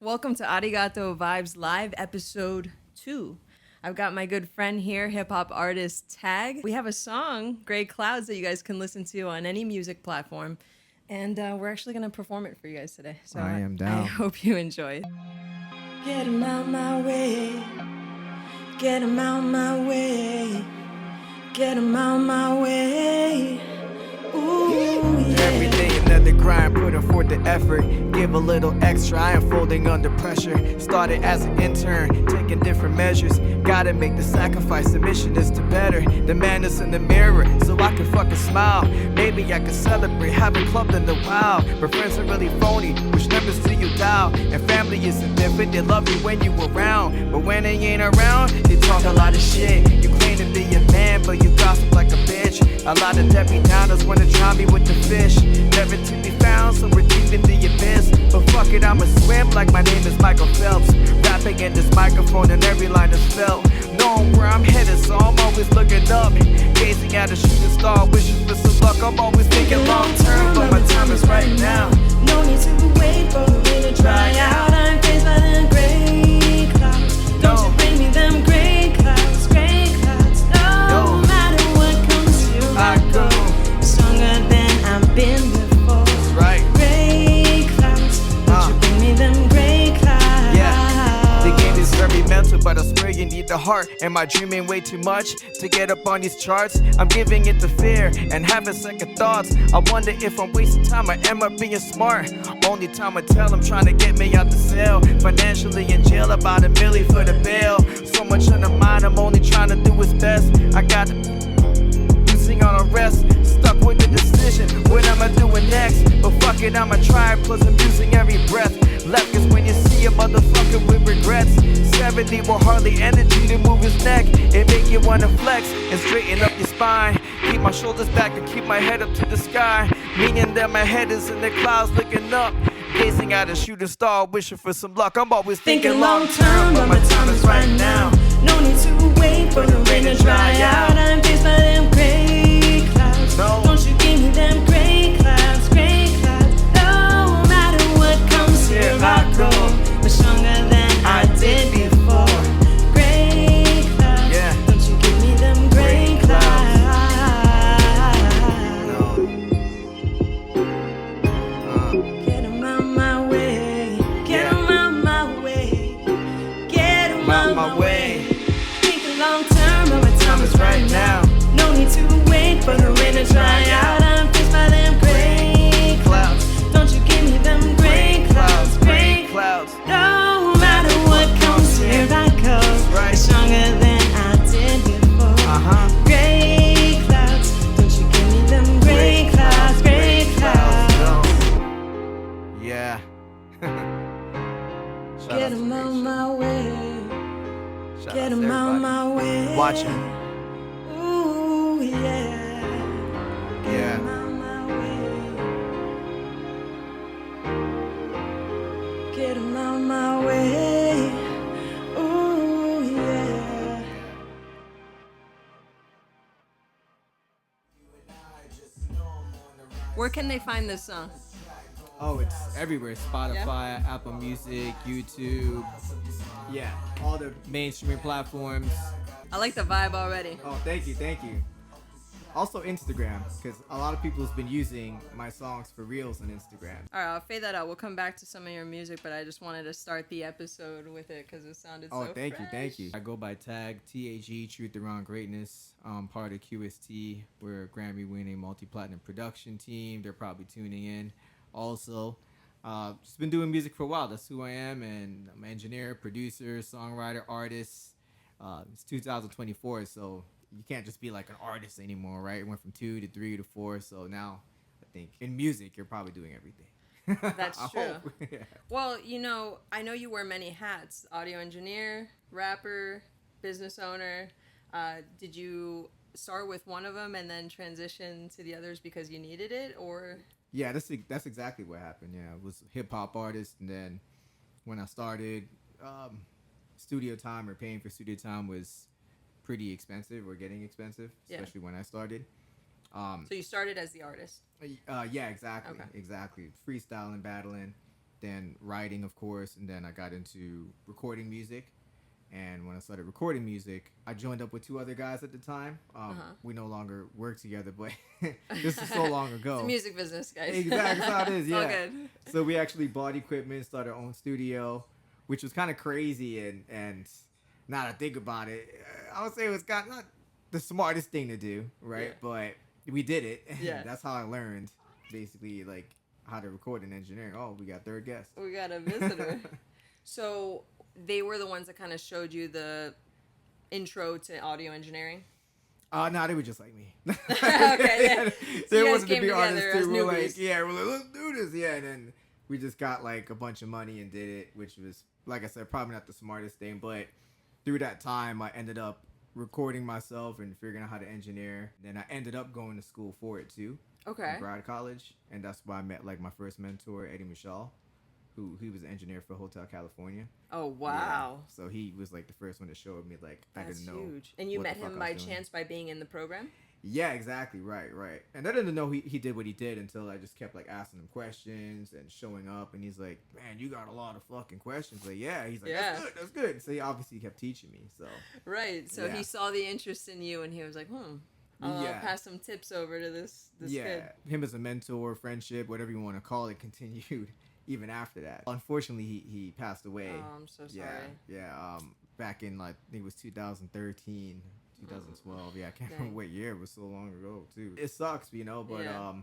Welcome to Arigato Vibes Live Episode 2. I've got my good friend here, hip-hop artist Tag. We have a song, Gray Clouds, that you guys can listen to on any music platform. And we're actually going to perform it for you guys today. So I am down. I hope you enjoy. Get 'em out my way. Get 'em out my way. Get 'em out my way. Ooh, yeah. Every day another grind, putting forth the effort. Give a little extra, I am folding under pressure. Started as an intern, taking different measures. Gotta make the sacrifice, the mission is to better. The madness in the mirror, so I can fucking smile. Maybe I can celebrate, haven't clubbed in a while. But friends are really phony, which numbers do you dial? And family isn't different, they love you when you around. But when they ain't around, they talk a lot of shit. You claim to be a man, but you gossip like a bitch. A lot of Debbie Downers wanna drown me with the fish. Never to be found, so we're deep in the abyss. But fuck it, I'ma swim like my name is Michael Phelps. Rapping in this microphone and every line is felt. Knowing where I'm headed, so I'm always looking up. Gazing at a shooting star, wishing for some luck. I'm always thinking long term, but my time is right now. No need to wait for the rain to dry out. I'm faced by them gray clouds. Don't you bring me them gray clouds, gray clouds. No matter what comes, here I go. Stronger than I've been before. That's right. Gray clouds. Don't you bring me them gray clouds. Yeah, the game is very mental, but I swear you need the heart. Am I dreaming way too much to get up on these charts? I'm giving it to fear and having second thoughts. I wonder if I'm wasting time or am I being smart? Only time I tell, I'm trying to get me out the cell. Financially in jail, about $1 million for the bail. So much on the mind, I'm only trying to do what's best. I got using on arrest, stuck with the decision. What am I doing next? But fuck it, I'ma try, plus I'm using every breath left. Cause when you see a motherfucker with regrets, 70 with hardly energy to move his neck. It make you wanna flex and straighten up your spine. Keep my shoulders back and keep my head up to the sky. Meaning that my head is in the clouds looking up. Gazing at a shooting star, wishing for some luck. I'm always thinking long term, but my time is right now. No need to wait for the rain to dry out. I'm faced by them gray clouds. No. Don't you give me them gray clouds, gray clouds. No matter what comes, here I go. But stronger than I did before. Gray clouds. Yeah. Don't you give me them gray clouds. Get 'em out my way. Get 'em out my way. Get 'em out my way. Thinking long term, but my time is right now. No need to wait for the rain to dry out. I'm faced by them gray clouds. Don't you give me them gray clouds, gray clouds. No matter what comes, here I go. Right. Stronger than I did before. Gray clouds. Don't you give me them gray clouds, gray clouds. Yeah. Get 'em out my way. Get 'em out my way. Watching. Ooh, yeah. Get Yeah. 'em out my way. Get 'em out my way. Ooh, yeah. Where can they find this song? Oh, it's everywhere. Spotify, Apple Music, YouTube. Yeah, all the mainstream platforms. I like the vibe already. Oh, thank you, thank you. Also Instagram, because a lot of people has been using my songs for reels on Instagram. All right, I'll fade that out. We'll come back to some of your music, but I just wanted to start the episode with it because it sounded so Thank fresh. you, thank you. I go by Tag, TAG, Truth Around Greatness. Part of QST. We're a Grammy-winning multi-platinum production team. They're probably tuning in. Also, just been doing music for a while. That's who I am, and I'm an engineer, producer, songwriter, artist. It's 2024, so you can't just be like an artist anymore, right? It went from 2 to 3 to 4, so now I think in music you're probably doing everything. That's I true. hope. Yeah. Well, you know, I know you wear many hats. Audio engineer, rapper, business owner. Did you start with one of them and then transition to the others because you needed it, or? Yeah, that's exactly what happened. Yeah, I was a hip-hop artist, and then when I started, studio time or paying for studio time was pretty expensive or getting expensive, especially when I started. So you started as the artist? Yeah, exactly. Okay. Exactly. Freestyling, battling. then writing, of course, and then I got into recording music. And when I started recording music, I joined up with 2 other guys at the time. We no longer work together, but this is so long ago. It's the music business, guys. Exactly, that's how it is, yeah. All good. So we actually bought equipment, started our own studio, which was kind of crazy. And now that I think about it, I would say it was not the smartest thing to do, right? Yeah. But we did it. Yeah. That's how I learned, basically, like, how to record in engineering. Oh, we got third guest. We got a visitor. So they were the ones that kind of showed you the intro to audio engineering? No, they were just like me. Okay, yeah. They So you guys wasn't the came big together artists as too. We're like, newbies. yeah, we're like, let's do this. Yeah, and then we just got like a bunch of money and did it, which was, like I said, probably not the smartest thing. But through that time, I ended up recording myself and figuring out how to engineer. Then I ended up going to school for it too. Okay. At Broward College, and that's where I met like my first mentor, Eddie Mashal, he was an engineer for Hotel California. Oh, wow. Yeah. So he was like the first one to show me like I That's didn't know. huge. And you what met the fuck him I by was doing. chance by being in the program? Yeah, exactly. Right. And I didn't know he did what he did until I just kept like asking him questions and showing up. And he's like, man, you got a lot of fucking questions. Like, yeah. He's like, Yeah. that's good. So he obviously kept teaching me. So Right. So Yeah. he saw the interest in you and he was like, I'll Yeah. pass some tips over to this yeah, kid. him as a mentor, friendship, whatever you want to call it, continued even after that. Unfortunately, he passed away. Oh, I'm so sorry. Yeah. Back in like I think it was 2013. 2012. Yeah, I can't Dang. remember what year. It was so long ago too. It sucks, but Yeah.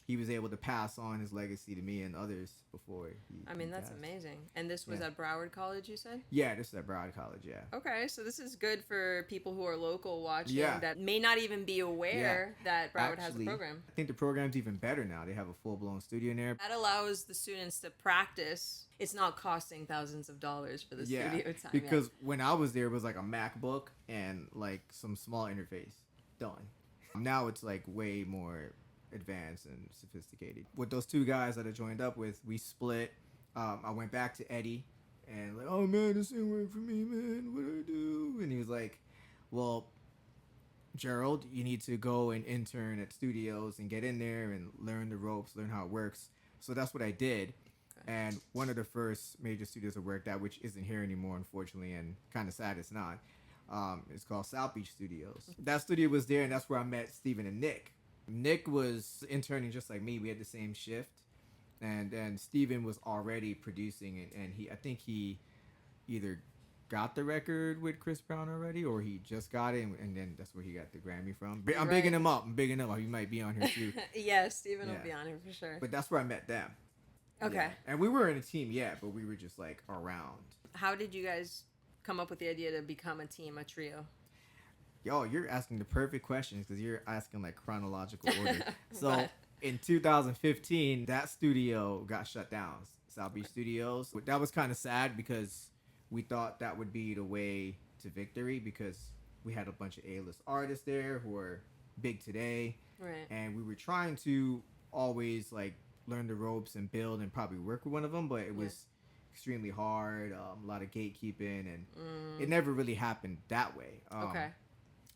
he was able to pass on his legacy to me and others before I mean, he that's passed. amazing. And this was Yeah. at Broward College, you said? Yeah, this is at Broward College, yeah. Okay, so this is good for people who are local watching Yeah. that may not even be aware that Broward has a Actually, program. I think the program's even better now. They have a full-blown studio in there. That allows the students to practice. It's not costing thousands of dollars for the studio time. Because when I was there, it was like a MacBook and like some small interface. Done. Now it's like way more advanced and sophisticated. With those 2 guys that I joined up with, we split. I went back to Eddie and like, oh man, this ain't work for me, man. What do I do? And he was like, well, Gerald, you need to go and intern at studios and get in there and learn the ropes, learn how it works. So that's what I did. And one of the first major studios I worked at, which isn't here anymore, unfortunately, and kind of sad it's not, it's called South Beach Studios. That studio was there, and that's where I met Steven and Nick. Nick was interning just like me. We had the same shift. And Steven was already producing it, and I think he either got the record with Chris Brown already, or he just got it, and then that's where he got the Grammy from. I'm bigging him up. He might be on here too. Yeah, Steven will Yeah. be on here for sure. But that's where I met them. Okay. Yeah. And we weren't in a team yet, but we were just like around. How did you guys come up with the idea to become a team, a trio? Yo, you're asking the perfect questions because you're asking like chronological order. So What? in 2015, that studio got shut down, South Beach Studios. That was kind of sad because we thought that would be the way to victory because we had a bunch of A-list artists there who are big today. Right. And we were trying to always like learn the ropes and build and probably work with one of them, but it was extremely hard, a lot of gatekeeping, and it never really happened that way. Okay.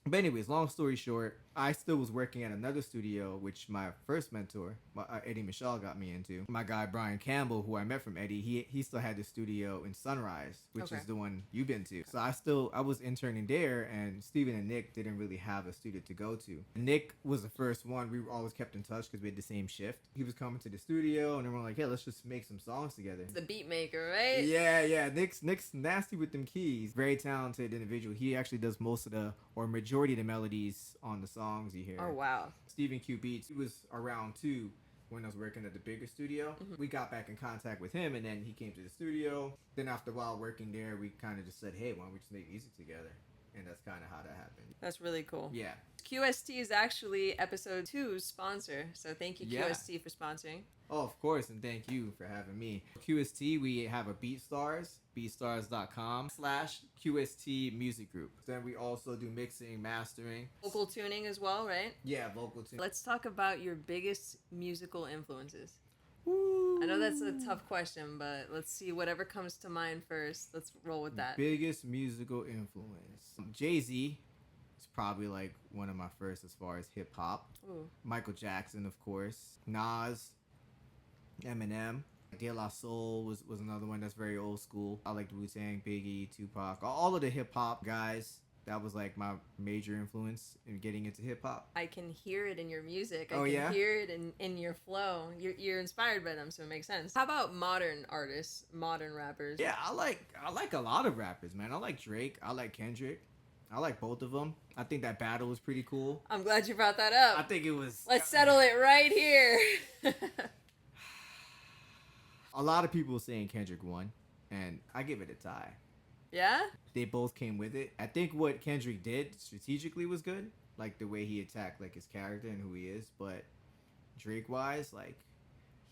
But anyways, long story short, I still was working at another studio, which my first mentor, Eddie Mashal, got me into. My guy, Brian Campbell, who I met from Eddie, he still had the studio in Sunrise, which Okay. is the one you've been to. So I was interning there, and Steven and Nick didn't really have a studio to go to. Nick was the first one. We always kept in touch because we had the same shift. He was coming to the studio, and then we're like, hey, let's just make some songs together. The beat maker, right? Yeah. Nick's nasty with them keys. Very talented individual. He actually does most of or majority of the melodies on the songs you hear. Oh, wow. Stephen Q Beats, he was around too when I was working at the bigger studio. We got back in contact with him, and then he came to the studio. Then after a while working there, we kind of just said, hey, why don't we just make music together? And that's kind of how that happened. That's really cool. Yeah. QST is actually episode 2's sponsor, so thank you, Yeah. QST, for sponsoring. Oh, of course, and thank you for having me. QST, we have a BeatStars, beatstars.com/QST music group. Then we also do mixing, mastering. Vocal tuning as well, right? Yeah, vocal too. Let's talk about your biggest musical influences. Woo. I know that's a tough question, but let's see whatever comes to mind first. Let's roll with that. Biggest musical influence. Jay-Z is probably like one of my first as far as hip hop. Ooh. Michael Jackson, of course. Nas, Eminem, De La Soul was another one that's very old school. I liked Wu-Tang, Biggie, Tupac, all of the hip hop guys. That was like my major influence in getting into hip hop. I can hear it in your music. I Oh, can yeah? hear it in your flow. You're inspired by them, so it makes sense. How about modern artists, modern rappers? Yeah, I like a lot of rappers, man. I like Drake. I like Kendrick. I like both of them. I think that battle was pretty cool. I'm glad you brought that up. I think it was. Let's settle it right here. A lot of people saying Kendrick won, and I give it a tie. Yeah? They both came with it. I think what Kendrick did strategically was good, like the way he attacked like his character and who he is. But Drake wise, like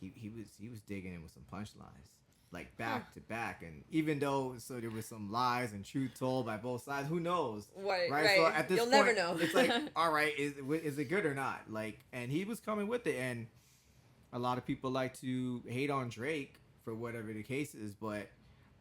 he was digging in with some punchlines, like back to back. And even though there was some lies and truth told by both sides, who knows? Right. So at this You'll point, never know. It's like, all right, is it good or not? Like, and he was coming with it. And a lot of people like to hate on Drake for whatever the case is, but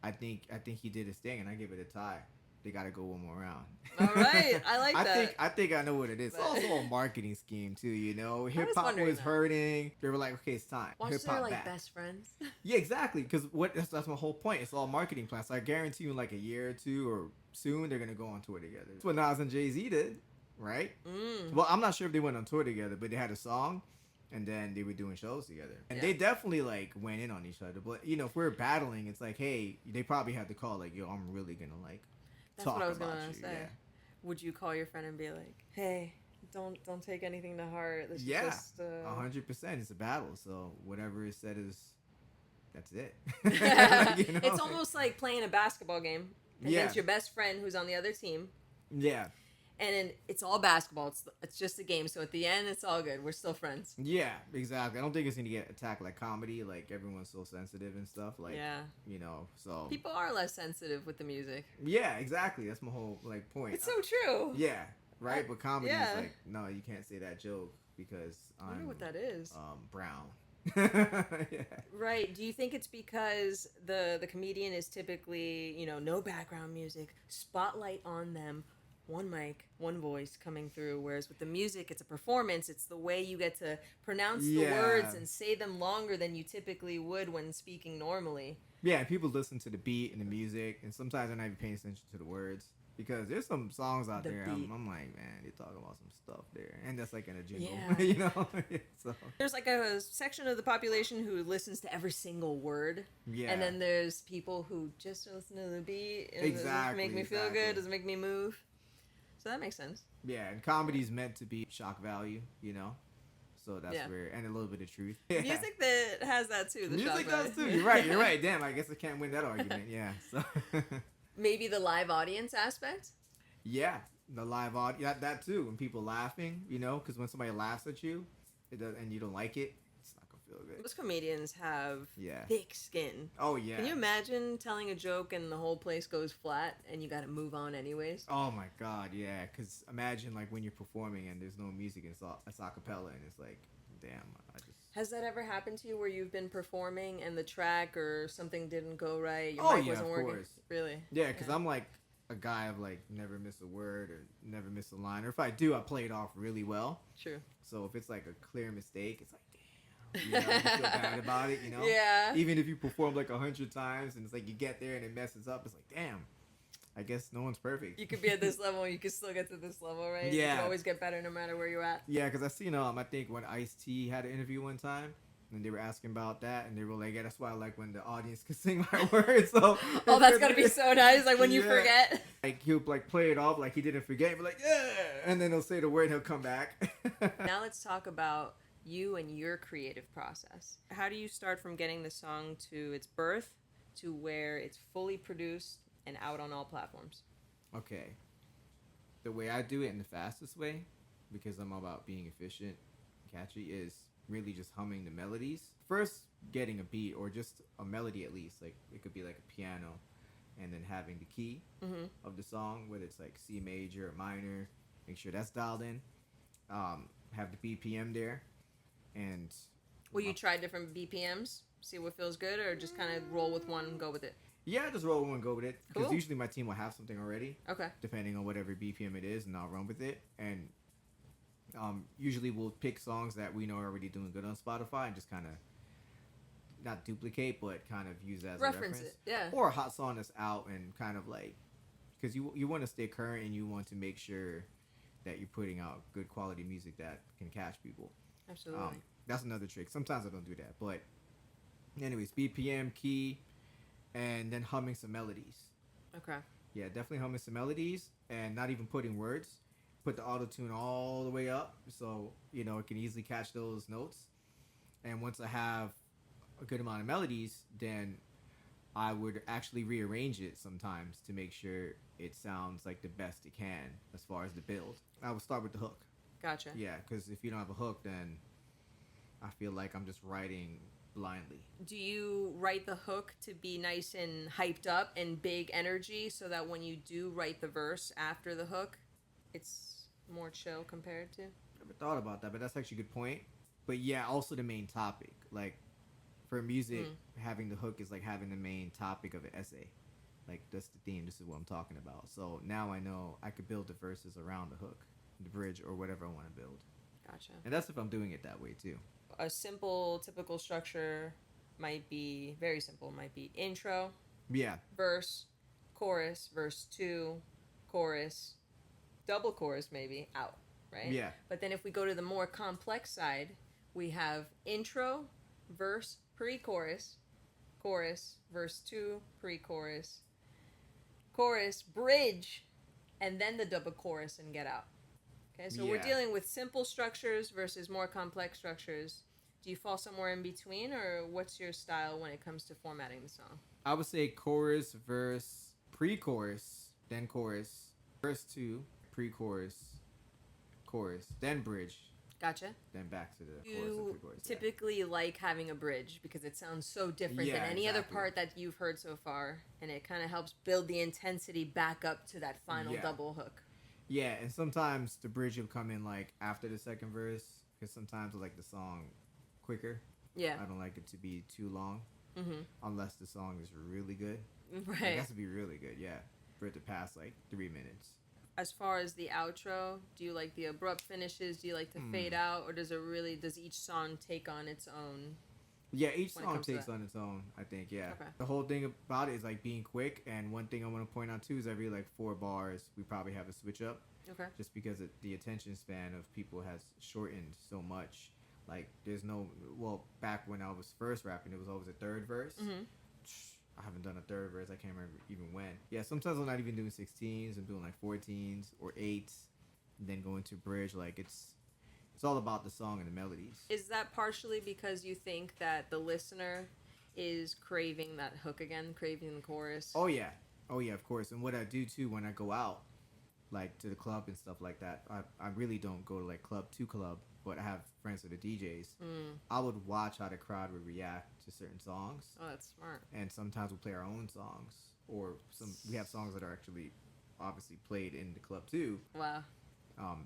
I think he did his thing, and I give it a tie. They got to go one more round. All right, I like that. I think I know what it is. It's also a marketing scheme too, you know. Hip hop was hurting. They were like, okay, it's time. Watch Hip-hop they're like back. best friends. Yeah, exactly. Because that's my whole point. It's all marketing plans. So I guarantee you, in like a year or two or soon, they're gonna go on tour together. That's what Nas and Jay-Z did, right? Well, I'm not sure if they went on tour together, but they had a song. And then they were doing shows together. And they definitely, like, went in on each other. But, you know, if we're battling, it's like, hey, they probably had to call, like, yo, I'm really going to, like, talk about you. That's what I was going to say. Yeah. Would you call your friend and be like, hey, don't take anything to heart. This is just, 100%. It's a battle. So whatever is said is, that's it. Like, you know? It's almost like playing a basketball game against your best friend who's on the other team. Yeah. And then it's all basketball. It's just a game. So at the end, it's all good. We're still friends. Yeah, exactly. I don't think it's going to get attacked like comedy. Like, everyone's so sensitive and stuff. Like, you know, so. People are less sensitive with the music. Yeah, exactly. That's my whole, like, point. It's so true. Yeah, right? But comedy is like, no, you can't say that joke because I wonder what that is. Brown. Yeah. Right. Do you think it's because the comedian is typically, you know, no background music, spotlight on them, one mic, one voice coming through, whereas with the music, it's a performance. It's the way you get to pronounce the words and say them longer than you typically would when speaking normally. Yeah, and people listen to the beat and the music, and sometimes they're not even paying attention to the words. Because there's some songs out there, I'm like, man, they're talking about some stuff there. And that's like in a jingle, you know? So. There's like a section of the population who listens to every single word. Yeah. And then there's people who just listen to the beat. And does it make me feel good? Does it make me move? So that makes sense. Yeah, and comedy's meant to be shock value, you know? So that's where, and a little bit of truth. Music that has that too. The music does too. You're right. Damn, I guess I can't win that argument. Yeah. So. Maybe the live audience aspect? Yeah, the live audience. That too. When people laughing, you know, because when somebody laughs at you, and you don't like it, it's not gonna feel good. Most comedians have thick skin. Oh yeah. Can you imagine telling a joke and the whole place goes flat and you got to move on anyways? Oh my god, yeah. Because imagine like when you're performing and there's no music and it's a cappella and it's like, damn, I just. Has that ever happened to you where you've been performing and the track or something didn't go right? Your mic wasn't working? Course. Really? Yeah, because I'm like a guy of like never miss a word or never miss a line. Or if I do, I play it off really well. True. So if it's like a clear mistake, it's like, damn. You know, you feel bad about it, you know? Yeah. Even if you perform like 100 times and it's like you get there and it messes up, it's like, damn. I guess no one's perfect. You could be at this level, you could still get to this level, right? Yeah. You can always get better no matter where you're at. Yeah, because I seen, I think when Ice-T had an interview one time, and they were asking about that, and they were like, yeah, that's why I like when the audience can sing my words. So, oh, that's gotta be so nice, like when you forget. Like, he'll like play it off like he didn't forget, but like, yeah, and then he'll say the word and he'll come back. Now let's talk about you and your creative process. How do you start from getting the song to its birth to where it's fully produced and out on all platforms? Okay. The way I do it in the fastest way, because I'm all about being efficient and catchy, is really just humming the melodies. First, getting a beat or just a melody at least. Like, it could be like a piano, and then having the key of the song, whether it's like C major or minor, make sure that's dialed in. Have the BPM there. And will you try different BPMs? See what feels good, or just kind of roll with one and go with it? Yeah, just roll with one and go with it. Because cool. Usually my team will have something already. Okay. Depending on whatever BPM it is, and I'll run with it. And usually we'll pick songs that we know are already doing good on Spotify and just kind of not duplicate, but kind of use as Reference a reference. it, yeah. Or a hot song that's out and kind of like, because you want to stay current and you want to make sure that you're putting out good quality music that can catch people. Absolutely. That's another trick. Sometimes I don't do that, but anyways, BPM, key, and then humming some melodies. Okay. Yeah, definitely humming some melodies and not even putting words. Put the auto tune all the way up so it can easily catch those notes. And once I have a good amount of melodies, then I would actually rearrange it sometimes to make sure it sounds like the best it can as far as the build. I would start with the hook. Gotcha. Yeah, because if you don't have a hook, then I feel like I'm just writing blindly. Do you write the hook to be nice and hyped up and big energy so that when you do write the verse after the hook, it's more chill compared to? Never thought about that, but that's actually a good point. But yeah, also the main topic. Like, for music, having the hook is like having the main topic of an essay. Like, that's the theme. This is what I'm talking about. So now I know I could build the verses around the hook, the bridge, or whatever I want to build. Gotcha. And that's if I'm doing it that way, too. A simple, typical structure might be, very simple, might be intro, Yeah. verse, chorus, verse 2, chorus, double chorus maybe, out, right? Yeah. But then if we go to the more complex side, we have intro, verse, pre-chorus, chorus, verse 2, pre-chorus, chorus, bridge, and then the double chorus and get out. Okay, so we're Yeah. dealing with simple structures versus more complex structures. Do you fall somewhere in between, or what's your style when it comes to formatting the song? I would say chorus, verse, pre-chorus, then chorus, verse 2, pre-chorus, chorus, then bridge, Gotcha. then back to the chorus and You pre-chorus. typically like having a bridge because it sounds so different Yeah, than any other exactly. part that you've heard so far, and it kind of helps build the intensity back up to that final Yeah. double hook. Yeah, and sometimes the bridge will come in like after the second verse, because sometimes I like the song quicker. Yeah. I don't like it to be too long, unless the song is really good. It Right. has to be really good, yeah, for it to pass like 3 minutes. As far as the outro, do you like the abrupt finishes? Do you like to fade out, or does each song take on its own? Yeah, each When it song comes to takes that. on its own, I think, yeah. Okay. The whole thing about it is like being quick, and one thing I want to point out too is every like 4 bars, we probably have a switch up. Okay. Just because the attention span of people has shortened so much. Like, there's no, well, back when I was first rapping, it was always a third verse. I haven't done a third verse. I can't remember even when. Yeah, sometimes I'm not even doing 16s. I'm doing like 14s or 8s, and then going to bridge. Like, it's all about the song and the melodies. Is that partially because you think that the listener is craving that hook again, craving the chorus? Oh yeah, of course. And what I do too when I go out, like to the club and stuff like that, I really don't go to like club to club, but I have friends that are DJs. I would watch how the crowd would react to certain songs. Oh, that's smart. And sometimes we'll play our own songs, or we have songs that are actually obviously played in the club too, Wow.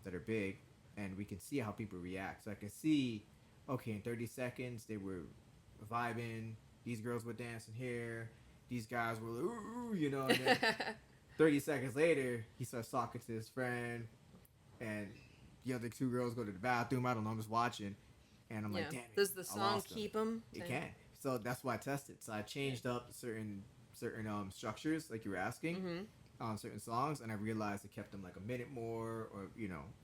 that are big, and we can see how people react. So I can see, okay, in 30 seconds they were vibing, these girls were dancing here, these guys were ooh, and then 30 seconds later he starts talking to his friend, and the other 2 girls go to the bathroom. I don't know, I'm just watching, and I'm like, damn it, Does the I song lost them. keep them? It can. So that's why I tested. So I changed up certain structures, like you were asking, on certain songs, and I realized it kept them like a minute more, or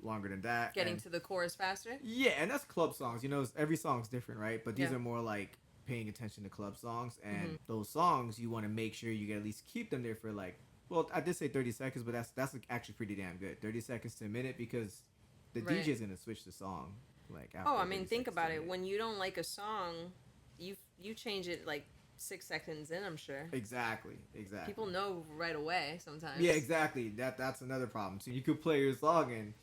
longer than that. Getting and, to the chorus faster? yeah, and that's club songs. Every song's different, right? But these Yeah. are more like paying attention to club songs, and those songs you want to make sure you can at least keep them there for like. Well, I did say 30 seconds, but that's actually pretty damn good. 30 seconds to a minute, because the Right. DJ's gonna switch the song. Like after Oh, I 30 mean, think seconds about to a it. minute. When you don't like a song, you change it like 6 seconds in, I'm sure. Exactly. People know right away sometimes. Yeah, exactly. That's another problem. So you could play your song and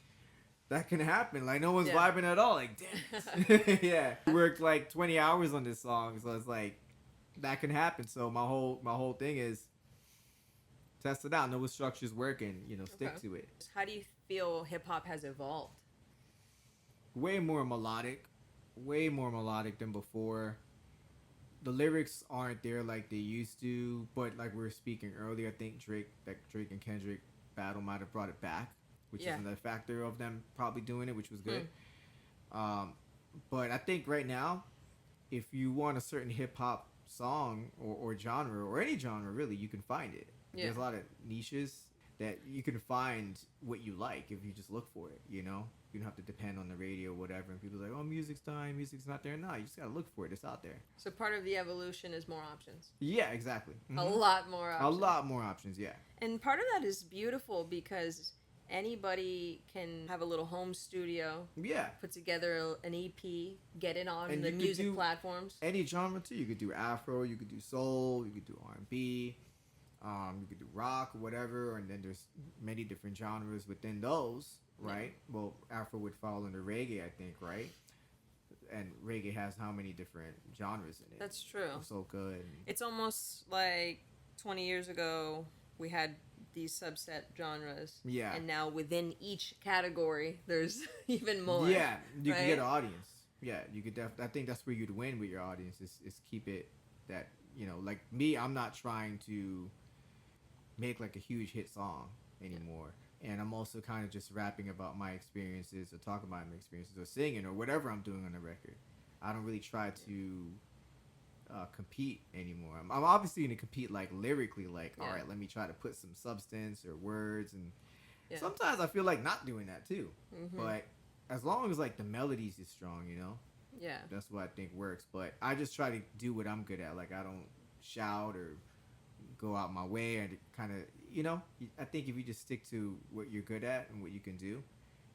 that can happen. Like no one's Yeah. vibing at all. Like damn. Yeah. We worked like 20 hours on this song, so it's like that can happen. So my whole thing is test it out, know what structure's working, stick Okay. to it. How do you feel hip hop has evolved? Way more melodic than before. The lyrics aren't there like they used to, but like we were speaking earlier, I think Drake and Kendrick battle might have brought it back, which Yeah. is another factor of them probably doing it, which was good. But I think right now, if you want a certain hip hop song or genre or any genre really, you can find it. Yeah. There's a lot of niches that you can find what you like if you just look for it. You know, you don't have to depend on the radio or whatever. And people are like, oh, music's dying, music's not there. No, you just gotta look for it. It's out there. So part of the evolution is more options. Yeah, exactly. A lot more options. A lot more options. Yeah. And part of that is beautiful because anybody can have a little home studio, Yeah. put together an EP, get it on And the you could music do platforms. Any genre too. You could do Afro, you could do soul, you could do R&B, you could do rock, whatever. And then there's many different genres within those, right? Yeah. Well, Afro would fall under reggae, I think, right? And reggae has how many different genres in it? That's true. It's so good. It's almost like 20 years ago we had these subset genres. Yeah. And now within each category, there's even more. Yeah, you right? can get an audience. Yeah, you could I think that's where you'd win with your audience is keep it that, you know, like me, I'm not trying to make like a huge hit song anymore. And I'm also kind of just rapping about my experiences or talking about my experiences or singing or whatever I'm doing on the record. I don't really try to compete anymore. I'm obviously going to compete like lyrically, like, all right, let me try to put some substance or words. And sometimes I feel like not doing that too. But as long as like the melodies is strong, you know, that's what I think works. But I just try to do what I'm good at. Like I don't shout or go out my way and kind of, you know, I think if you just stick to what you're good at and what you can do,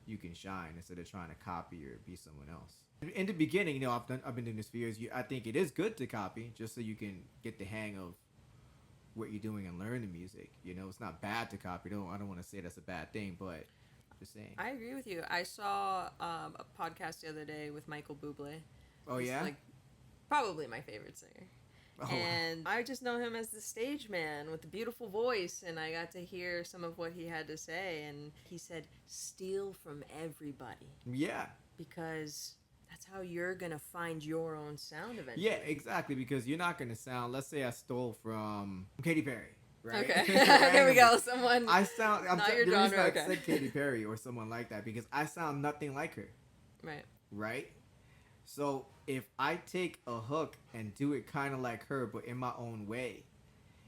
you can shine instead of trying to copy or be someone else. In the beginning, you know, I've been doing this for years. I think it is good to copy just so you can get the hang of what you're doing and learn the music. You know, it's not bad to copy. I don't want to say that's a bad thing, but just saying. I agree with you. I saw a podcast the other day with Michael Bublé. Oh, He's yeah? like probably my favorite singer. Oh, and I just know him as the stage man with the beautiful voice, and I got to hear some of what he had to say, and he said, steal from everybody. Yeah. Because that's how you're going to find your own sound eventually. Yeah, exactly, because you're not going to sound, let's say I stole from Katy Perry, right? Okay, here we go, someone, I sound, not your the reason genre, I okay. said Katy Perry or someone like that, because I sound nothing like her. Right. Right? So if I take a hook and do it kind of like her, but in my own way,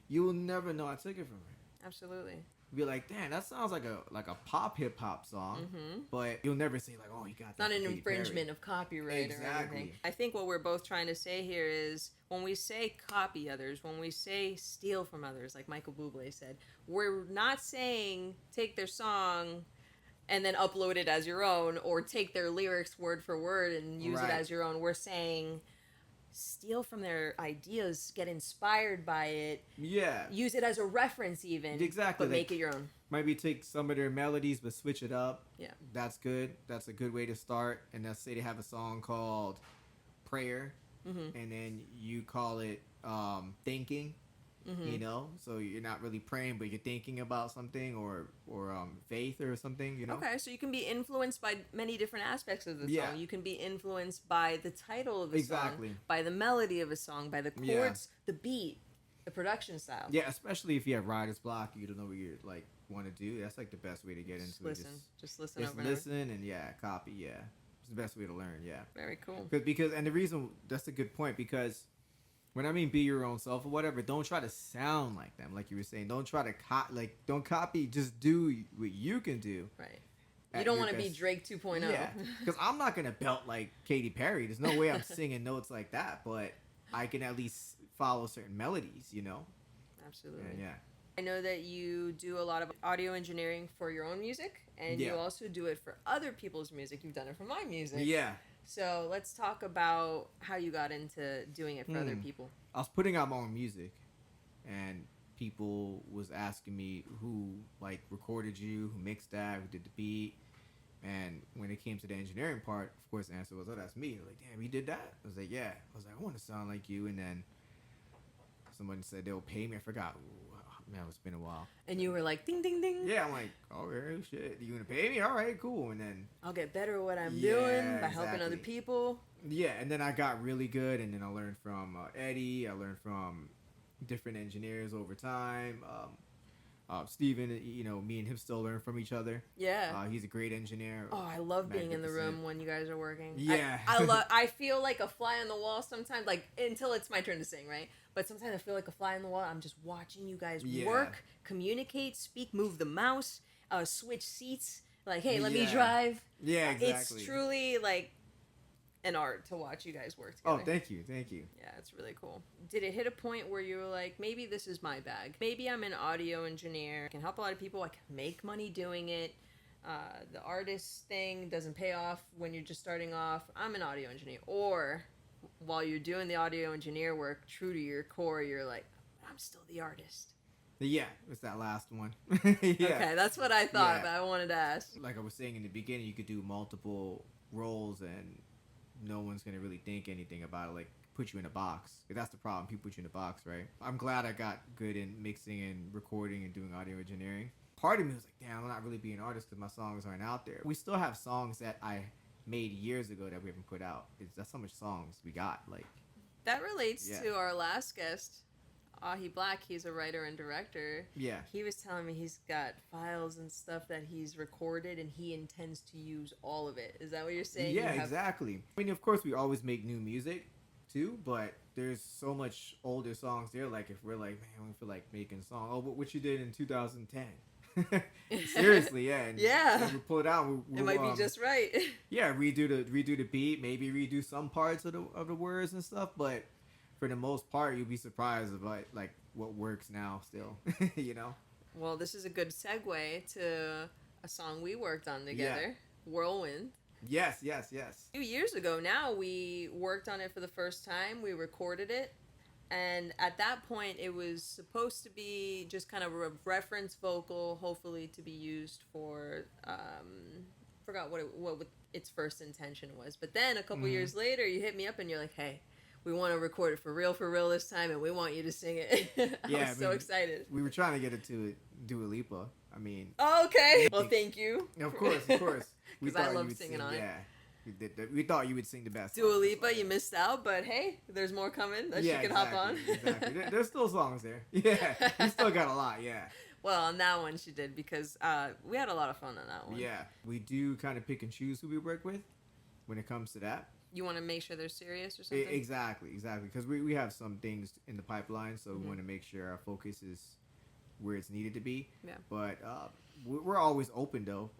you will never know I took it from her. Absolutely. Be like, damn, that sounds like a pop hip hop song, but you'll never say like, oh, he got that. Not an from Katy infringement Perry. of copyright or Exactly. anything. I think what we're both trying to say here is when we say copy others, when we say steal from others, like Michael Bublé said, we're not saying take their song and then upload it as your own, or take their lyrics word for word and use it as your own. We're saying steal from their ideas, get inspired by it. Yeah. Use it as a reference even. Exactly. But make it your own. Maybe take some of their melodies but switch it up. Yeah. That's good. That's a good way to start. And let's say they have a song called Prayer, and then you call it Thinking. You know, so you're not really praying, but you're thinking about something, or faith or something. You know. Okay, so you can be influenced by many different aspects of the song. You can be influenced by the title of the song, by the melody of a song, by the chords, the beat, the production style. Yeah, especially if you have writer's block, you don't know what you like want to do. That's like the best way to get into it. Just listen. Just listen and copy. Yeah, it's the best way to learn. Yeah. Very cool. Because and the reason that's a good point, because when I mean be your own self or whatever, don't try to sound like them. Like you were saying, don't try to don't copy. Just do what you can do. Right. You don't want to be Drake 2.0. Yeah, because I'm not gonna belt like Katy Perry. There's no way I'm singing notes like that, but I can at least follow certain melodies. You know. Absolutely. And I know that you do a lot of audio engineering for your own music, and you also do it for other people's music. You've done it for my music. Yeah. So let's talk about how you got into doing it for other people. I was putting out my own music, and people was asking me who like recorded you, who mixed that, who did the beat. And when it came to the engineering part, of course the answer was, oh, that's me. Like, damn, you did that? I was like, yeah. I was like, I want to sound like you. And then someone said they'll pay me. I forgot. Ooh, man, it's been a while. And you were like, ding, ding, ding. Yeah, I'm like, okay, shit. You gonna pay me? All right, cool. And then I'll get better at what I'm doing by helping other people. Yeah, and then I got really good, and then I learned from Eddie. I learned from different engineers over time. Steven, me and him still learn from each other. Yeah. He's a great engineer. Oh, I love being in the room Magnificent. when you guys are working. Yeah. I feel like a fly on the wall sometimes, like until it's my turn to sing, right? But sometimes I feel like a fly on the wall. I'm just watching you guys Yeah. work, communicate, speak, move the mouse, switch seats. Like, hey, let me Yeah. drive. Yeah, exactly. It's truly like an art to watch you guys work Oh, together. thank you. Yeah, it's really cool. Did it hit a point where you were like, maybe this is my bag? Maybe I'm an audio engineer. I can help a lot of people. I can make money doing it. The artist thing doesn't pay off when you're just starting off. I'm an audio engineer. Or while you're doing the audio engineer work, true to your core, you're like, I'm still the artist. Yeah, it's that last one. Yeah. Okay, that's what I thought, Yeah. but I wanted to ask. Like I was saying in the beginning, you could do multiple roles and no one's going to really think anything about it, like put you in a box. That's the problem. People put you in a box, right? I'm glad I got good in mixing and recording and doing audio engineering. Part of me was like, damn, I'm not really being an artist because my songs aren't out there. We still have songs that I made years ago that we haven't put out. That's how much songs we got. Like, That relates Yeah. to our last guest, Ahi Black. He's a writer and director. yeah. He was telling me he's got files and stuff that he's recorded and he intends to use all of it. Is that what you're saying? Yeah, You have- exactly. I mean, of course, we always make new music too, but there's so much older songs there. Like, if we're like, man, we feel like making a song. Oh, what you did in 2010. Seriously, yeah. And Yeah. when we pull it out. It might be just right. Yeah, redo the beat, maybe redo some parts of the words and stuff, but for the most part, you'll be surprised about like what works now still. Well, this is a good segue to a song we worked on together, Whirlwind. Yes. A few years ago now, we worked on it for the first time. We recorded it. And at that point, it was supposed to be just kind of a reference vocal, hopefully to be used for, forgot what its first intention was. But then a couple years later, you hit me up and you're like, hey, we want to record it for real this time, and we want you to sing it. I was so excited. We were trying to get it to Dua Lipa. I mean, Oh, okay. Well, thank you. of course. We 'Cause I thought you love would singing sing, on it. Yeah, we thought you would sing the best. Dua songs. Lipa, you missed out, but hey, there's more coming that she can hop on. Exactly. There's still songs there. Yeah, we still got a lot. Yeah. Well, on that one she did because we had a lot of fun on that one. Yeah, we do kind of pick and choose who we work with when it comes to that. You want to make sure they're serious or something? Exactly. Because we have some things in the pipeline, so we want to make sure our focus is where it's needed to be. Yeah. But we're always open though,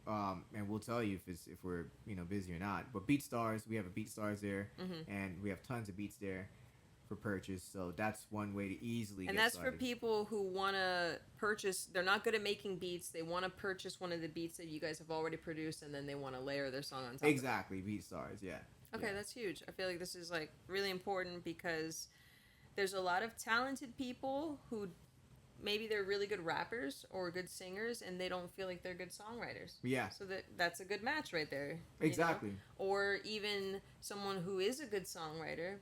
and we'll tell you if we're busy or not. But BeatStars, we have a BeatStars there, and we have tons of beats there for purchase. So that's one way to easily. And get that's started. for people who want to purchase. They're not good at making beats. They want to purchase one of the beats that you guys have already produced, and then they want to layer their song on top. Exactly, BeatStars. Yeah. Okay, Yeah. that's huge. I feel like this is like really important because there's a lot of talented people who maybe they're really good rappers or good singers and they don't feel like they're good songwriters. Yeah. So that's a good match right there. you know? Exactly. Or even someone who is a good songwriter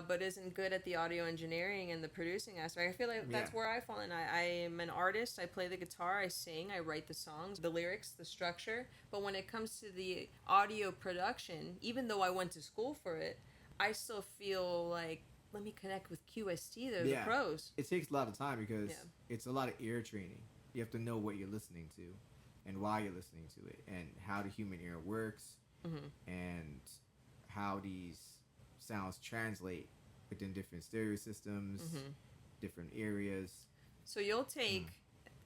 but isn't good at the audio engineering and the producing aspect. I feel like that's Yeah. where I fall in. I am an artist. I play the guitar. I sing. I write the songs, the lyrics, the structure. But when it comes to the audio production, even though I went to school for it, I still feel like, let me connect with QST. They're the pros. It takes a lot of time because Yeah. it's a lot of ear training. You have to know what you're listening to and why you're listening to it and how the human ear works and how these sounds translate within different stereo systems, different areas. So you'll take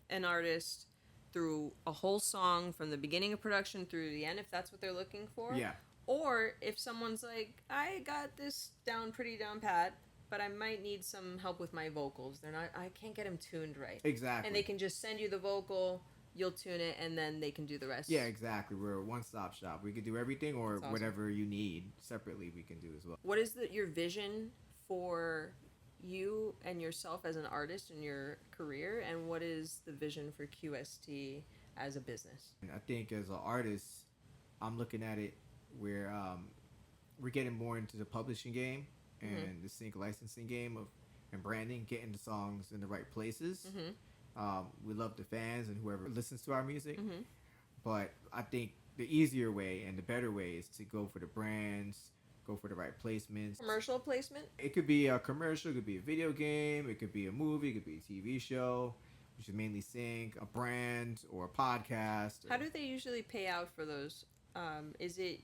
an artist through a whole song from the beginning of production through the end if that's what they're looking for. Yeah. Or if someone's like, I got this pretty down pat, but I might need some help with my vocals. I can't get them tuned right. Exactly. And they can just send you the vocal, you'll tune it, and then they can do the rest. Yeah, exactly. We're a one-stop shop. We could do everything or That's awesome. whatever you need separately we can do as well. What is your vision for you and yourself as an artist in your career, and what is the vision for QST as a business? And I think as an artist, I'm looking at it where we're getting more into the publishing game and the sync licensing game and branding, getting the songs in the right places. We love the fans and whoever listens to our music, but I think the easier way and the better way is to go for the brands, go for the right placements. Commercial placement? It could be a commercial, it could be a video game, it could be a movie, it could be a TV show, which is mainly sync, a brand, or a podcast. How do they usually pay out for those? Is it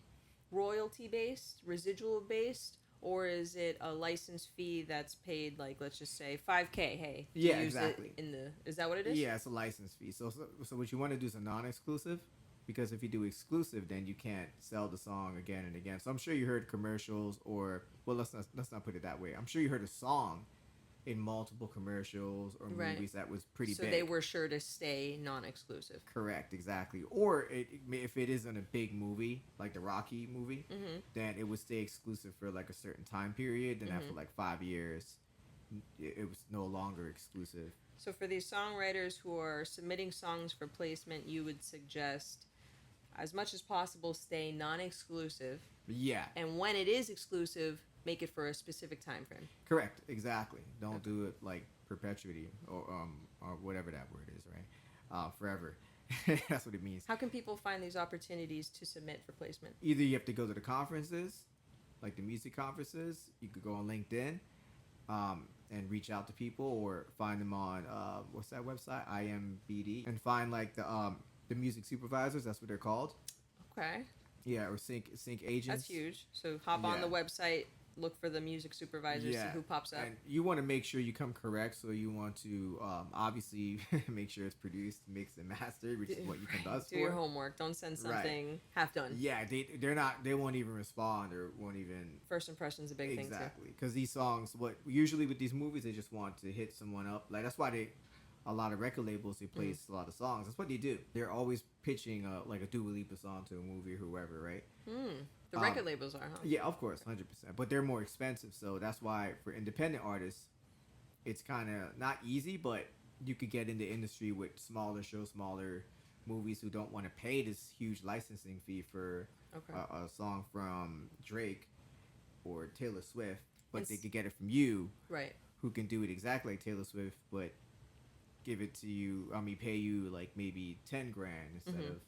royalty based, residual based, or is it a license fee that's paid, like, let's just say $5K? Hey, to Yeah, use exactly. It in the, is that what it is? Yeah, it's a license fee. So what you want to do is a non-exclusive, because if you do exclusive, then you can't sell the song again and again. So I'm sure you heard commercials, or well, let's not put it that way. I'm sure you heard a song in multiple commercials or Right. movies that was pretty So big. they were sure to stay non-exclusive. Correct, exactly. Or if it isn't a big movie, like the Rocky movie, then it would stay exclusive for like a certain time period. Then after like 5 years, it was no longer exclusive. So for these songwriters who are submitting songs for placement, you would suggest, as much as possible, stay non-exclusive. Yeah, And when it is exclusive, make it for a specific time frame. correct, exactly. Don't do it like perpetuity or whatever that word is, right? Forever. That's what it means. How can people find these opportunities to submit for placement? Either you have to go to the conferences, like the music conferences. You could go on LinkedIn and reach out to people, or find them on what's that website? IMBD, and find like the music supervisors. That's what they're called. Okay, Yeah, or sync agents. that's huge. So hop on the Yeah. website, look for the music supervisors, see who pops up. And you want to make sure you come correct, so you want to obviously make sure it's produced, mixed, and mastered, which is what you can bust Do for. your homework. Don't send something half done. Yeah, they won't even respond, or won't even. First impression's a big thing Exactly, because these songs, what usually with these movies, they just want to hit someone up. Like that's why a lot of record labels, they place a lot of songs. That's what they do. They're always pitching like a Dua Lipa song to a movie or whoever, right? too. The record labels are, huh? Yeah, of course, 100%. But they're more expensive, so that's why for independent artists, it's kind of not easy, but you could get in the industry with smaller shows, smaller movies who don't want to pay this huge licensing fee for Okay. a song from Drake or Taylor Swift, but It's- they could get it from you, Right. who can do it exactly like Taylor Swift, but give it to you. I mean, pay you like maybe 10 grand instead of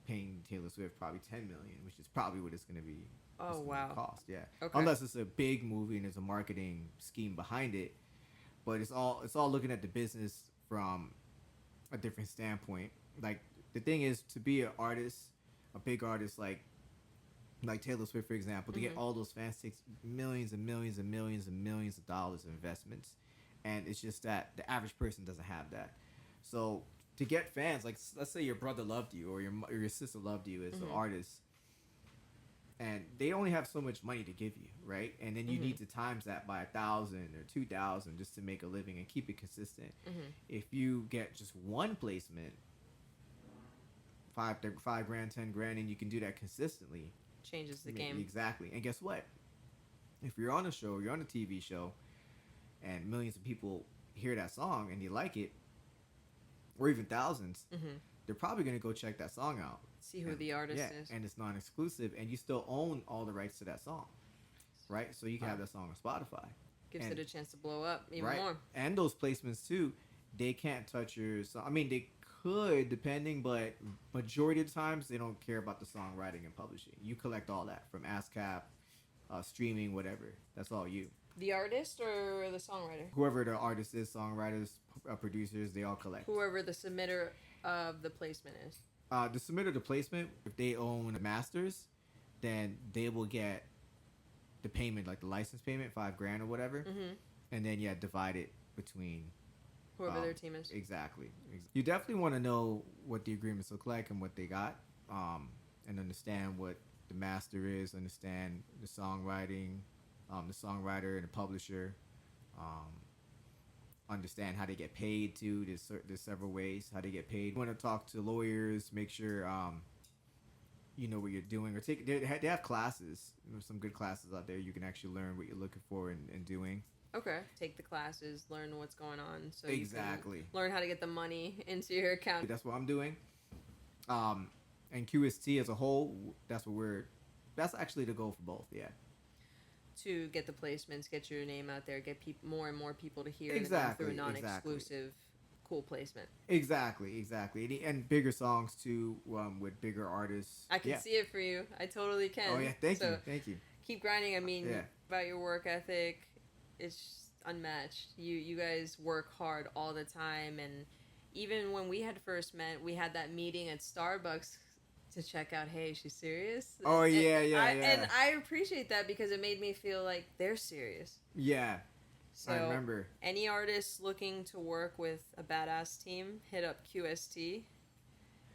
paying Taylor Swift probably 10 million, which is probably what it's going to be. Oh, it's gonna wow. Cost, yeah. Okay. Unless it's a big movie and there's a marketing scheme behind it, but it's all looking at the business from a different standpoint. Like the thing is, to be an artist, a big artist like Taylor Swift, for example, to get all those fans takes millions and millions and millions and millions of dollars of investments, and it's just that the average person doesn't have that. So to get fans, like let's say your brother loved you, or your sister loved you as an artist, and they only have so much money to give you, right? And then you need to times that by 1,000 or 2,000 just to make a living and keep it consistent. If you get just one placement, $5 grand, 10 grand, and you can do that consistently, Changes the I mean, game. exactly. And guess what? If you're on a show, you're on a TV show, and millions of people hear that song and you like it, or even thousands, they're probably going to go check that song out. See who And- the artist yeah, is. and it's non-exclusive, and you still own all the rights to that song, right? So you can have that song on Spotify. Gives and- it a chance to blow up even right? more. And those placements too, they can't touch your song. I mean, they could, depending, but majority of the times they don't care about the songwriting and publishing. You collect all that from ASCAP, streaming, whatever. That's all you. The artist or the songwriter? Whoever the artist is, songwriters, producers, they all collect. Whoever the submitter of the placement is. The submitter the placement, if they own the masters, then they will get the payment, like the license payment, $5 grand or whatever, and then divide it between Whoever their team is. Exactly. You definitely want to know what the agreements look like and what they got, and understand what the master is, understand the songwriting, the songwriter and the publisher, understand how they get paid too. There's several ways how they get paid. You want to talk to lawyers, make sure you know what you're doing, or they have classes. There's some good classes out there. You can actually learn what you're looking for and doing. Okay. Take the classes, learn what's going on, so Exactly. you can learn how to get the money into your account. That's what I'm doing. And QST as a whole, that's actually the goal for both. Yeah. To get the placements, get your name out there, get more and more people to hear Exactly, and through non-exclusive, cool placement. Exactly. And bigger songs too, with bigger artists. I can see it for you. I totally can. Oh yeah, thank you. Keep grinding. I mean, Yeah. about your work ethic, it's just unmatched. You guys work hard all the time, and even when we had first met, we had that meeting at Starbucks to check out, hey, is she serious? Oh, yeah, yeah. And I appreciate that because it made me feel like they're serious. Yeah. So, I remember. Any artists looking to work with a badass team, hit up QST.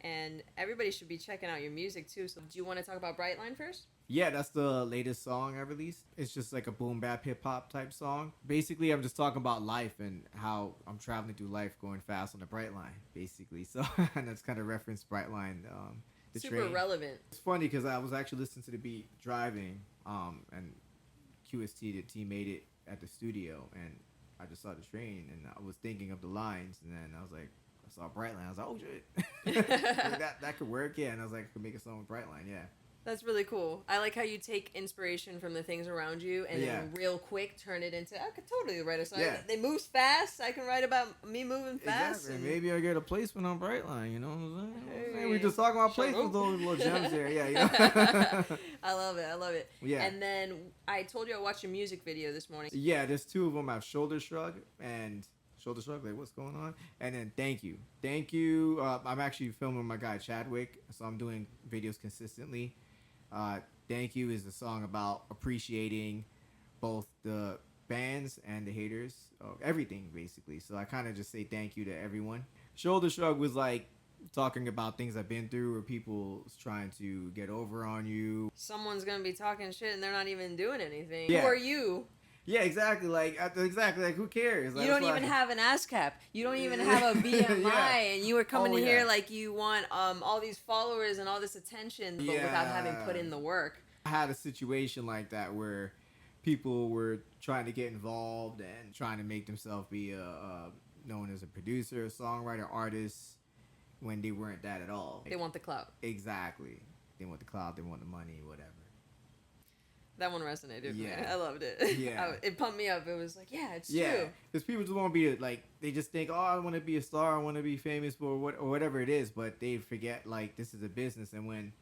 And everybody should be checking out your music too. So do you want to talk about Brightline first? Yeah, that's the latest song I released. It's just like a boom bap hip hop type song. Basically, I'm just talking about life and how I'm traveling through life going fast on the Brightline, basically. So, and that's kind of referenced Brightline. The Super train. relevant. It's funny because I was actually listening to the beat driving, and QST, the team, made it at the studio, and I just saw the train, and I was thinking of the lines, and then I was like, I saw Brightline. I was like, oh shit, like, that could work, yeah. And I was like, I could make a song with Brightline, yeah. That's really cool. I like how you take inspiration from the things around you and then real quick turn it into, I could totally write a song. Yeah. They move fast. I can write about me moving fast. Exactly. And Maybe I get a placement on Brightline, you know what I'm saying? Hey. We just talking about Shrug. placements, those little gems there, yeah. You know? I love it. I love it. Yeah. And then I told you I watched your music video this morning. Yeah, there's two of them. I have Shoulder Shrug and Shoulder Shrug, like what's going on? And then Thank You. Thank You. I'm actually filming my guy Chadwick, so I'm doing videos consistently. Thank You is a song about appreciating both the bands and the haters of everything, basically. So I kind of just say thank you to everyone. Shoulder Shrug was like talking about things I've been through or people trying to get over on you. Someone's going to be talking shit and they're not even doing anything. Yeah. Who are you? Yeah, exactly. Like who cares? You don't even have an ASCAP. You don't even have a BMI, Yeah. and you were coming Oh, in here yeah. like you want all these followers and all this attention, but without having put in the work. I had a situation like that where people were trying to get involved and trying to make themselves be known as a producer, songwriter, artist, when they weren't that at all. They want the clout. Exactly. They want the clout. They want the money, whatever. That one resonated with me. Yeah. I loved it. Yeah. It pumped me up. It was like, yeah, it's Yeah, true. because people just want to be like, they just think, oh, I want to be a star, I want to be famous, or whatever it is, but they forget like this is a business, and when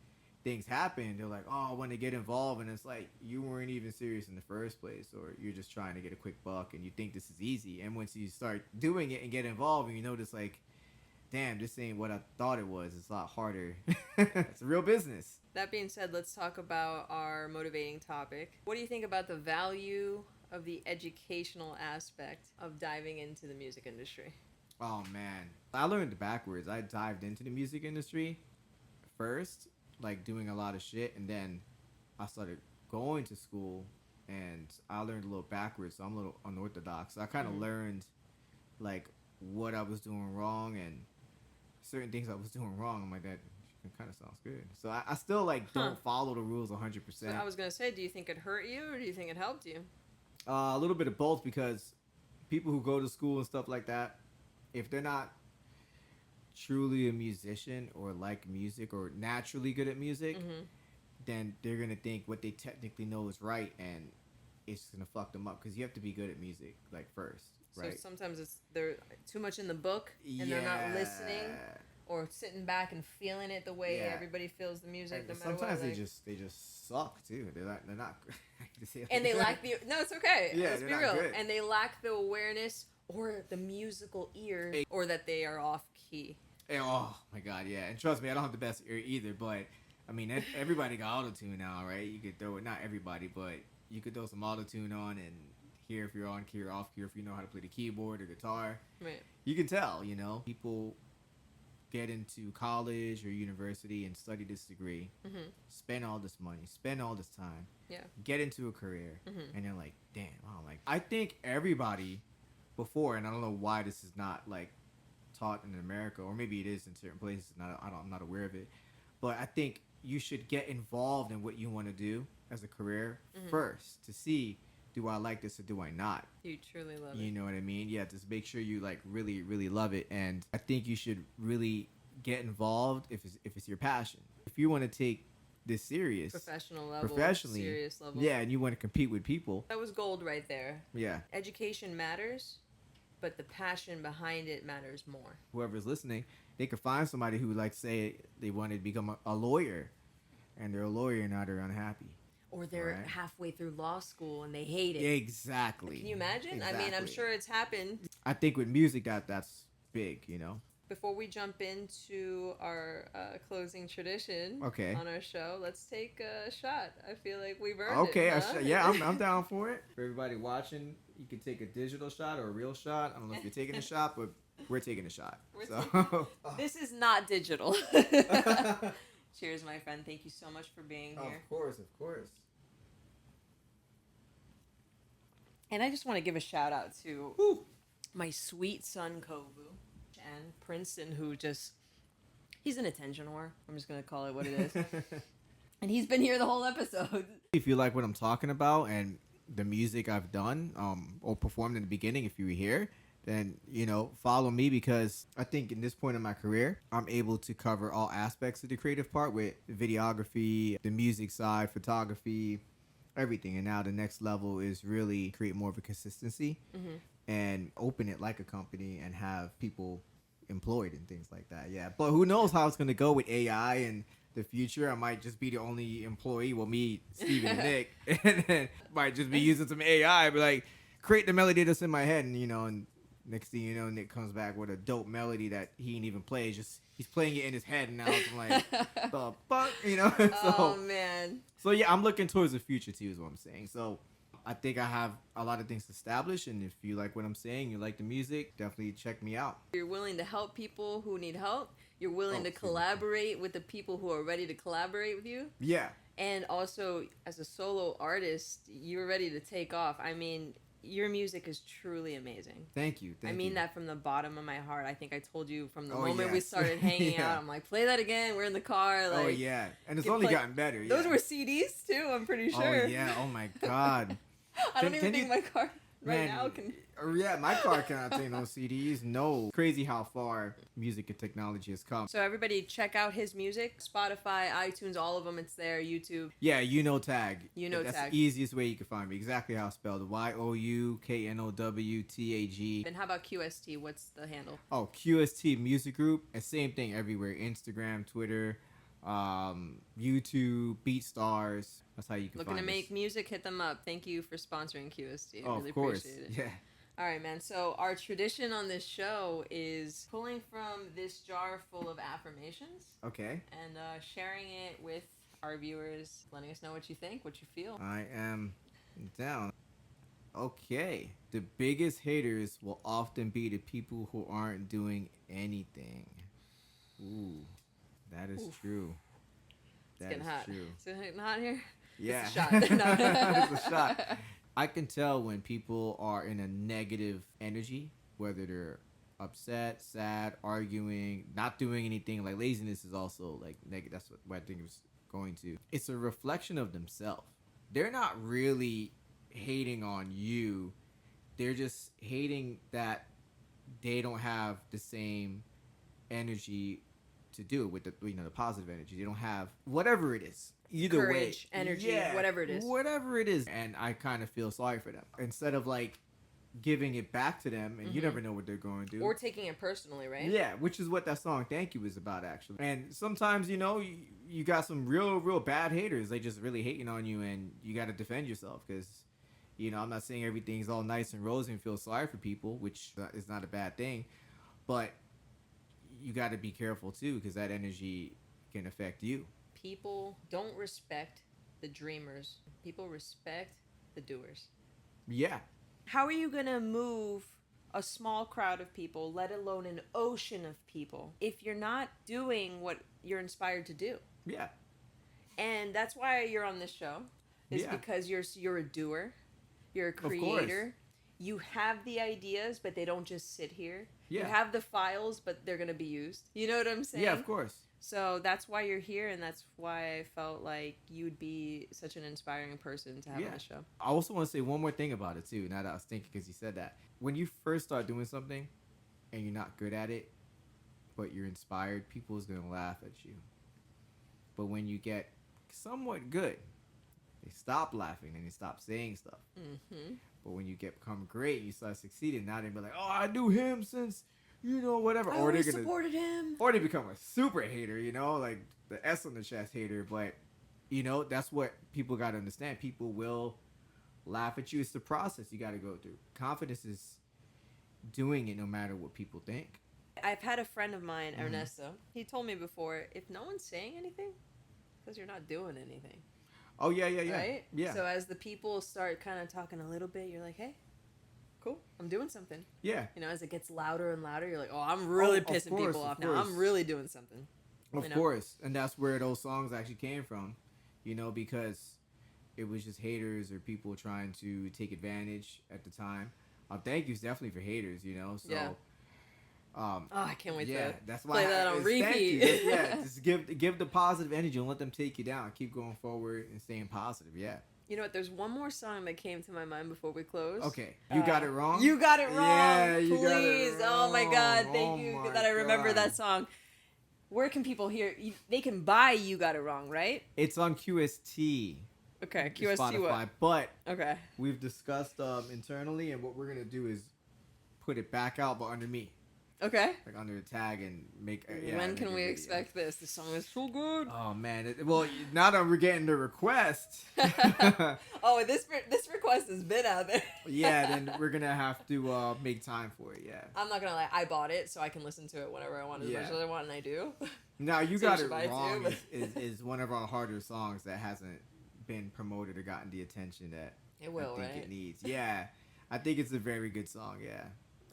things happen, they're like, oh, I want to get involved, and it's like you weren't even serious in the first place, or you're just trying to get a quick buck, and you think this is easy, and once you start doing it and get involved, and you notice like, damn, this ain't what I thought it was. It's a lot harder. It's a real business. That being said, let's talk about our motivating topic. What do you think about the value of the educational aspect of diving into the music industry? Oh man, I learned it backwards. I dived into the music industry first, like doing a lot of shit, and then I started going to school, and I learned a little backwards. So I'm a little unorthodox. So I kind of learned like what I was doing wrong and certain things I was doing wrong. I'm like, that kind of sounds good. So I still like don't follow the rules 100%. So I was gonna say, do you think it hurt you or do you think it helped you? A little bit of both, because people who go to school and stuff like that, if they're not truly a musician or like music or naturally good at music, then they're gonna think what they technically know is right, and it's gonna fuck them up, because you have to be good at music like first, right? So sometimes they're too much in the book and they're not listening or sitting back and feeling it the way everybody feels the music. And no matter sometimes what, they just suck too. They're not and they lack the it's okay. Yeah, Let's they're be not real. good. And they lack the awareness or the musical ear, or that they are off key. And, oh my god, yeah. And trust me, I don't have the best ear either. But I mean, everybody got autotune now, right? You could throw it. Not everybody, but you could throw some autotune on and hear if you're on key or off key, or if you know how to play the keyboard or guitar. Right. You can tell. You know, people get into college or university and study this degree, spend all this money, spend all this time, get into a career, and they're like, damn, I think everybody before, and I don't know why this is not like taught in America, or maybe it is in certain places, and I'm not aware of it, but I think you should get involved in what you want to do as a career first, to see, do I like this or do I not? You truly love it. You know what I mean? Yeah, just make sure you like really, really love it. And I think you should really get involved if it's your passion. If you want to take this serious, Professional level, professionally, serious level. yeah, and you want to compete with people, That was gold right there. yeah, Education matters, but the passion behind it matters more. whoever's listening, they could find somebody who like say they want to become a lawyer, and they're a lawyer and now they're unhappy. Or they're Right. halfway through law school and they hate it. Exactly. Can you imagine? I mean, I'm Exactly. sure it's happened. I think with music that's big, you know. Before we jump into our closing tradition Okay. on our show, let's take a shot. I feel like we've earned Okay, it. Huh? yeah, I'm down for it. For everybody watching, you can take a digital shot or a real shot. I don't know if you're taking a shot, but we're taking a shot. This is not digital. Cheers, my friend. Thank you so much for being here. Of course. And I just want to give a shout out to my sweet son, Kovu, and Princeton, who he's an attention whore. I'm just going to call it what it is. And he's been here the whole episode. If you like what I'm talking about and the music I've done or performed in the beginning, if you were here, then, follow me, because I think in this point in my career, I'm able to cover all aspects of the creative part with videography, the music side, photography, everything. And now the next level is really create more of a consistency and open it like a company and have people employed and things like that. Yeah. But who knows how it's going to go with AI and the future. I might just be the only employee. Well, me, Steven, and Nick, and then might just be using some AI, but like create the melody that's in my head. And, and next thing you know, Nick comes back with a dope melody that he ain't even play. Just he's playing it in his head, and now it's like, the fuck, Oh man. So yeah, I'm looking towards the future too, is what I'm saying. So I think I have a lot of things established, and if you like what I'm saying, you like the music, definitely check me out. You're willing to help people who need help. You're willing to collaborate with the people who are ready to collaborate with you. Yeah. And also, as a solo artist, you're ready to take off. I mean, your music is truly amazing. Thank you. I mean that from the bottom of my heart. I think I told you from the Oh, moment we yes. started hanging Yeah. out. I'm like, play that again. We're in the car. Like, Oh yeah, and it's you only play- gotten better. Yeah. Those were CDs too. I'm pretty sure. Oh yeah. Oh my god. I don't Can even think you- my car right Man, now can. Yeah, my car cannot take no CDs. No. Crazy how far music and technology has come. So everybody, check out his music. Spotify, iTunes, all of them. It's there. YouTube. Yeah, Know TAG. Know That's TAG. the easiest way you can find me. Exactly how it's spelled. YOUKNOWTAG. And how about QST? What's the handle? Oh, QST Music Group. And same thing everywhere. Instagram, Twitter, YouTube, BeatStars. That's how you can Looking to find make us. music? Hit them up. Thank you for sponsoring QST. I Oh, really of course. appreciate it. Yeah. All right, man. So our tradition on this show is pulling from this jar full of affirmations Okay. and sharing it with our viewers, letting us know what you think, what you feel. I am down. Okay. The biggest haters will often be the people who aren't doing anything. Ooh, that is true. That Getting is hot. true. Is it getting hot here? Yeah. It's a shot. No. It's a shot. I can tell when people are in a negative energy, whether they're upset, sad, arguing, not doing anything. Like laziness is also like negative. That's what I think it was going to. It's a reflection of themselves. They're not really hating on you. They're just hating that they don't have the same energy to do it with the the positive energy. They don't have whatever it is. Either Courage, way, energy, whatever it is. whatever it is, and I kind of feel sorry for them instead of like giving it back to them, and you never know what they're going to do. Or taking it personally, right? Yeah, which is what that song "Thank You" is about, actually. And sometimes you got some real bad haters. They just really hating on you, and you got to defend yourself because I'm not saying everything's all nice and rosy and feel sorry for people, which is not a bad thing, but you got to be careful too because that energy can affect you. People don't respect the dreamers. People respect the doers. Yeah. How are you going to move a small crowd of people, let alone an ocean of people, if you're not doing what you're inspired to do? Yeah. And that's why you're on this show, is because you're a doer. You're a creator. You have the ideas, but they don't just sit here. Yeah. You have the files, but they're going to be used. You know what I'm saying? Yeah, of course. So that's why you're here, and that's why I felt like you'd be such an inspiring person to have on the show. I also want to say one more thing about it, too, now that I was thinking, because you said that. When you first start doing something, and you're not good at it, but you're inspired, people is going to laugh at you. But when you get somewhat good, they stop laughing, and they stop saying stuff. Mm-hmm. But when you become great, you start succeeding, now they be like, oh, I knew him since... whatever. I Or always they're gonna supported him. Or they become a super hater, like the S on the chest hater. But that's what people gotta understand. People will laugh at you. It's the process you gotta go through. Confidence is doing it no matter what people think. I've had a friend of mine, Ernesto. He told me before, if no one's saying anything, because you're not doing anything. Oh yeah. Right? Yeah. So as the people start kind of talking a little bit, you're like, hey, cool, I'm doing something. Yeah. You know, as it gets louder and louder, you're like, oh, I'm really pissing people off now. I'm really doing something. Of course. And that's where those songs actually came from, you know, because it was just haters or people trying to take advantage at the time. Thank yous definitely for haters, you know. So Yeah. I can't wait to that's why play that on repeat. Just give the positive energy and let them take you down. Keep going forward and staying positive. Yeah. You know what? There's one more song that came to my mind before we close. Okay. You got it wrong? You got it wrong. Yeah, you Please. got it wrong. Oh my God. Thank you that I remember that song. Where can people hear? They can buy You Got It Wrong, right? It's on QST. Okay. QST Spotify, what? but Okay. we've discussed internally, and what we're gonna do is put it back out, but under me. Okay. Like under the tag and make. When can we expect this? The song is so good. Oh man! Well, now that we're getting the request. Oh, this request has been out there. Yeah, then we're gonna have to make time for it. Yeah. I'm not gonna lie. I bought it so I can listen to it whenever I want, as much as I want, and I do. Now You So Got you It should buy it Wrong too, is one of our harder songs that hasn't been promoted or gotten the attention that It will, I think right? it needs. Yeah, I think it's a very good song. Yeah.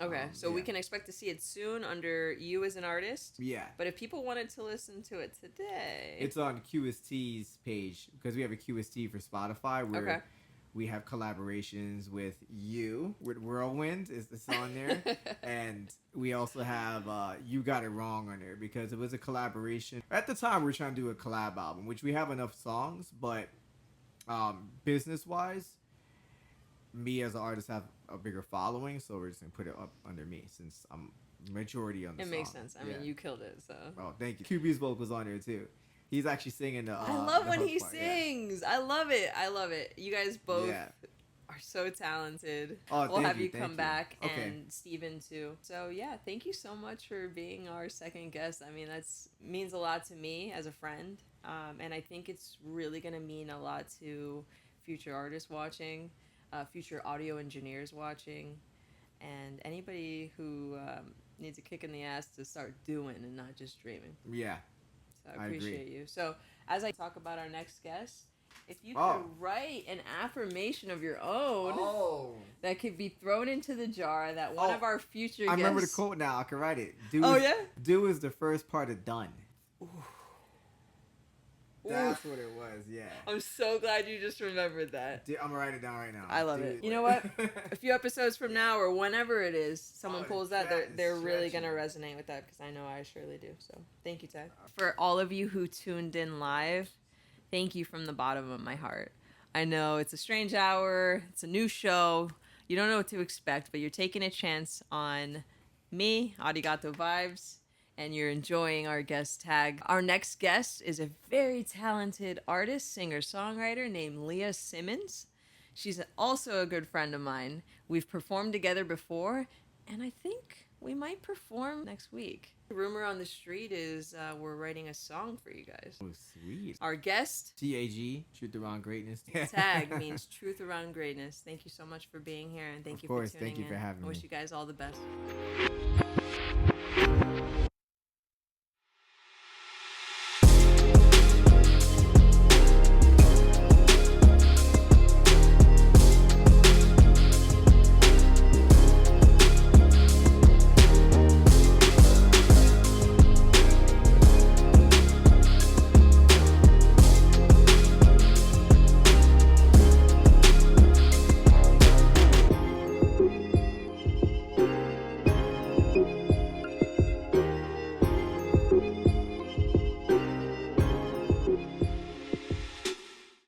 Okay, so we can expect to see it soon under you as an artist. Yeah. But if people wanted to listen to it today, It's on QST's page because we have a QST for Spotify where we have collaborations with Whirlwind is the song there, and we also have You Got It Wrong on there because it was a collaboration. At the time, we were trying to do a collab album, which we have enough songs, but business wise, me as an artist have a bigger following, so we're just gonna put it up under me since I'm majority on the song. it makes sense. I mean, you killed it, so. Oh, thank you. QB's vocals on there too. He's actually singing the. I love the when hook he part, sings. I love it. I love it. You guys both are so talented. Oh, we'll have you, you thank come you. back, Okay. and Steven too. So yeah, thank you so much for being our second guest. I mean, that's means a lot to me as a friend, and I think it's really gonna mean a lot to future artists watching, future audio engineers watching, and anybody who needs a kick in the ass to start doing and not just dreaming. Yeah. So I appreciate you. So as I talk about our next guest, if you Oh. could write an affirmation of your own that could be thrown into the jar that one of our future guests... I remember the quote now. I can write it. Do is the first part of done. Ooh. That's what it was, yeah. I'm so glad you just remembered that. I'm going to write it down right now. I love it. You know what? A few episodes from now or whenever it is, someone pulls that, they're really going to resonate with that because I know I surely do. So thank you, Ted. For all of you who tuned in live, thank you from the bottom of my heart. I know it's a strange hour. It's a new show. You don't know what to expect, but you're taking a chance on me, Arigato Vibes, and you're enjoying our guest tag. Our next guest is a very talented artist, singer, songwriter named Leah Simmons. She's also a good friend of mine. We've performed together before, and I think we might perform next week. The rumor on the street is we're writing a song for you guys. Oh, sweet. Our guest, TAG, Truth Around Greatness. tag means Truth Around Greatness. Thank you so much for being here, and thank you for tuning in. Thank you for having me. I wish you guys all the best.